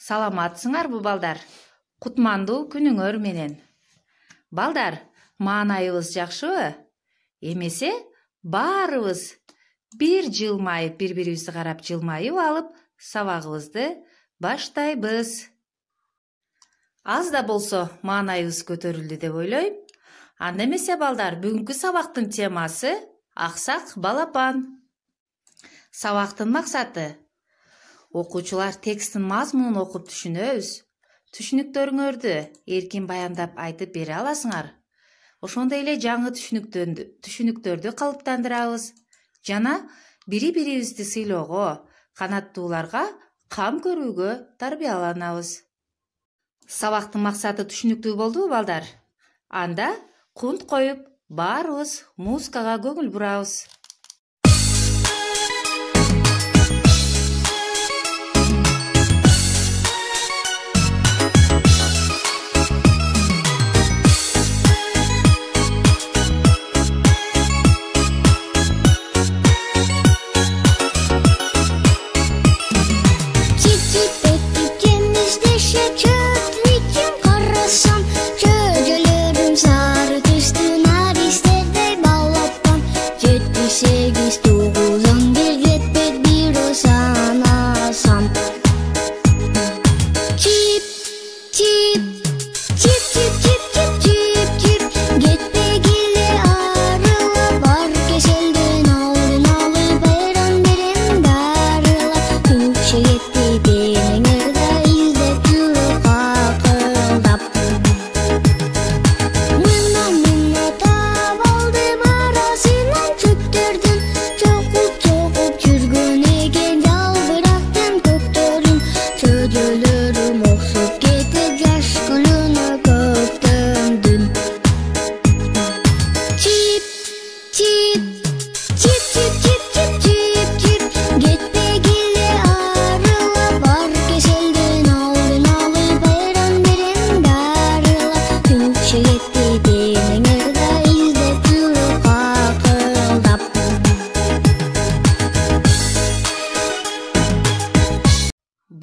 Саламатсыңарбы балдар? Кутмандуу күнүңөр менен. Балдар, маанайыбыз жакшыбы? Эмесе баарыбыз бир жылмайып, бири-бирибизди карап жылмайып алып, сабагыбызды баштайбыз. Аз да болсо маанайыбыз көтөрүлдү деп ойлойм. Анда эмесе балдар, бүгүнкү сабактын темасы аксак балапан. Сабактын максаты: окуучулар текстин мазмунун окуп түшүнөбүз. Түшүнүктөрүңөрдү эркин баяндап айтып бере аласыңар. Ошондой эле жаңы түшүнүктөрдү калыптандырабыз жана бири-бирибизди сыйлоого, канаттууларга кам көрүүгө тарбияланабыз. Сабактын максаты түшүнүктүү болдубу балдар? Анда кунт коюп, баарыбыз музыкага көңүл бурабыз.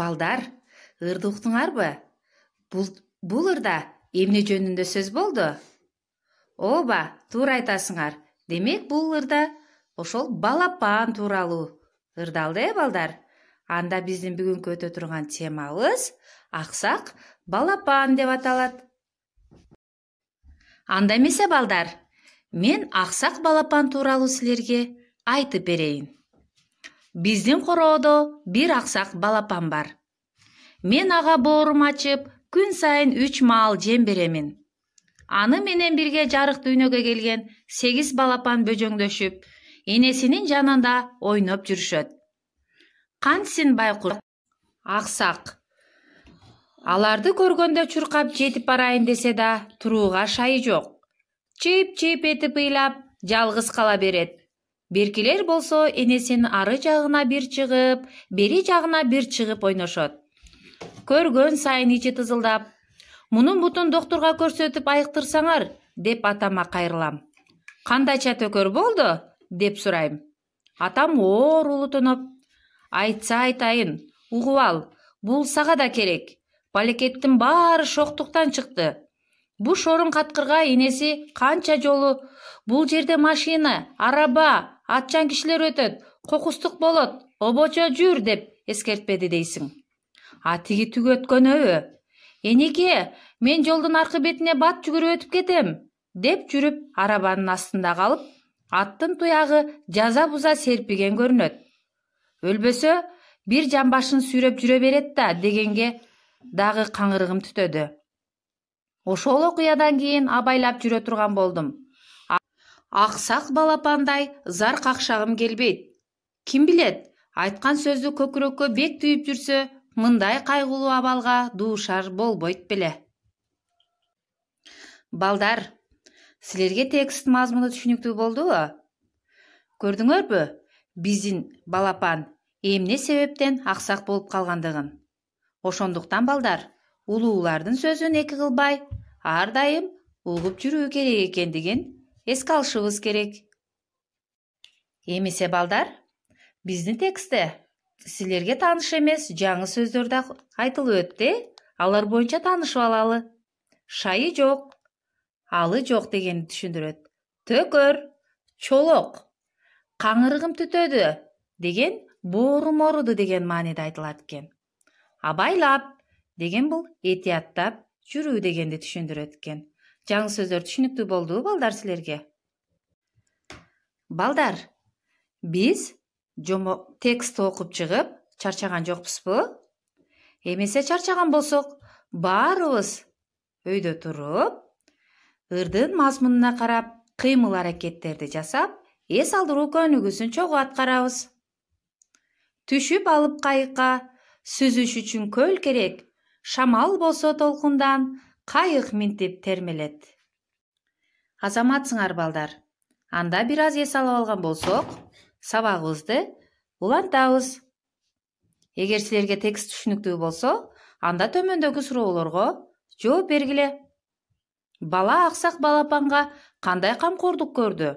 Балдар, ырды уктуңарбы? Бул ырда эмне жөнүндө сөз болду? Ооба, туура айтасыңар. Демек, бул ырда ошол балапан тууралуу ырдалды, балдар. Анда биздин бүгүнкү өтө турган темабыз аксак балапан деп аталат. Анда эмесе балдар, мен аксак балапан тууралуу силерге айтып берейин. Биздин короодо бир аксак балапан бар. Мен ага боорум ачып, күн сайын 3 маал жем беремин. Аны менен бирге жарык дүйнөгө келген 8 балапан бөжөңдөшүп, энесинин жанында ойноп жүрүшөт. Кантсин байкуш аксак. Аларды көргөндө чуркап жетип барайын десе да, турууга шайы жок. Чип-чип этип ыйлап, жалгыз кала берет. Беркилер болсо энесинин ары жагына бир чыгып, бери жагына бир чыгып ойношот. Көргөн сайын ичи тызылдап, мунун бутун доктурга көрсөтүп айыктырсаңар, деп атама кайрылам. Кандайча төкөр болду? Деп сурайм. Атам оор улутунуп, айтса айтайын, угуп ал, бул сага да керек. Палекеттин баары шоктуктан чыкты. Бу шорун каткырга энеси канча жолу бул жерде машина, араба, атчан кишилер өтөт, кокустук болот, обочо жүр деп эскертпеди дейсиң. А тиги түгө өткөнөбү? Энеке, мен жолдун аркы бетине бат жүгүрүп өтүп кетем, деп жүрүп арабанын астында калып, аттын туягы жаза-буза серпиген көрүнөт. Өлбөсө, бир жамбашын сүйрөп жүрө берет да дегенге дагы каңырыгым түтөдү. Ошол окуядан кийин абайлап жүрө турган болдум. Аксак балапандай зар какшагым келбейт. Ким билет, айткан сөздү көкүрөккө бек түйүп жүрсө, мындай кайгылуу абалга дуушар болбойт беле. Балдар, силерге текст мазмуну түшүнүктүү болдубу? Көрдүңөрбү, биздин балапан эмне себептен аксак болуп калгандыгын? Ошондуктан балдар, улуулардын сөзүн эки кылбай, ар дайым угуп жүрүү керек экендигин эске алышыбыз керек. Эмесе балдар, биздин текстте силерге тааныш эмес жаңы сөздөр да айтылып өттү. Алар боюнча таанышып алалы. Шайы жок, алы жок дегенди түшүндүрөт. Төкөр, чолок, каңырыгым түтөдү деген боорум ооруду деген мааниде айтылат экен. Абайлап деген бул этияттап жүрүү дегенди түшүндүрөт экен. Жаңы сөздөр түшүнүктүү болдубу балдар силерге? Балдар, биз текстти окуп чыгып чарчаган жокпузбу? Эмесе чарчаган болсок, баарыбыз өйдө туруп, ырдын мазмунуна карап, кыймыл аракеттерди жасап, эс алдыруу көнүгүүсүн чогуу аткарабыз. Түшүп алып кайыкка, сүзүш үчүн көл керек, шамал болсо толкундан, кайык минтип термелет. Азаматсыңар балдар. Анда бир аз эс алып алган болсок, сабагыбызды улантабыз. Эгер силерге текст түшүнүктүү болсо, анда төмөндөгү суроолорго жооп бергиле. Бала аксак балапанга кандай камкордук көрдү?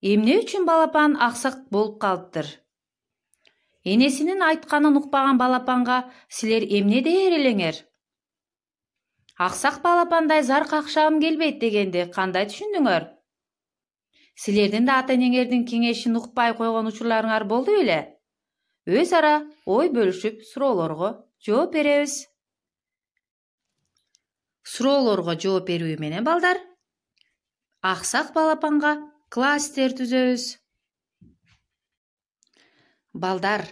Эмне үчүн балапан аксак болуп калыптыр? Энесинин айтканын укпаган балапанга силер эмне дээр элеңер? Аксак балапандай зар какшагым келбейт дегенди кандай түшүндүңөр? Силердин да ата энеңердин кеңешин укпай койгон учурларыңар болду беле? Өз ара ой бөлүшүп суроолорго жооп беребиз. Суроолорго жооп берүү менен балдар, аксак балапанга класстер түзөбүз. Балдар,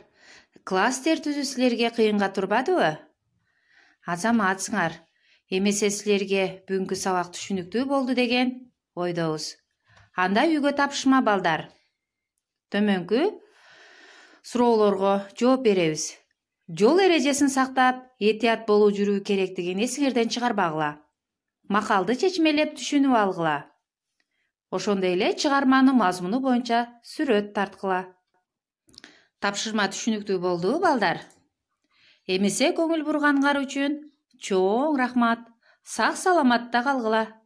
класстер түзүү силерге кыйынга турбадыбы? Азаматсыңар, эмесе силерге бүгүнкү сабак түшүнүктүү болду деген ойдобуз. Анда үйгө тапшырма балдар. Төмөнкү суроолорго жооп беребиз. Жол эрежесин сактап, этият болуп жүрүү керектигин эсиңерден чыгарбагыла. Макалды чечмелеп түшүнүп алгыла. Ошондой эле чыгарманын мазмуну боюнча сүрөт тарткыла. Тапшырма түшүнүктүү болдубу балдар? Эмесе көңүл бурганыңар үчүн чоң рахмат. Сак саламатта калгыла.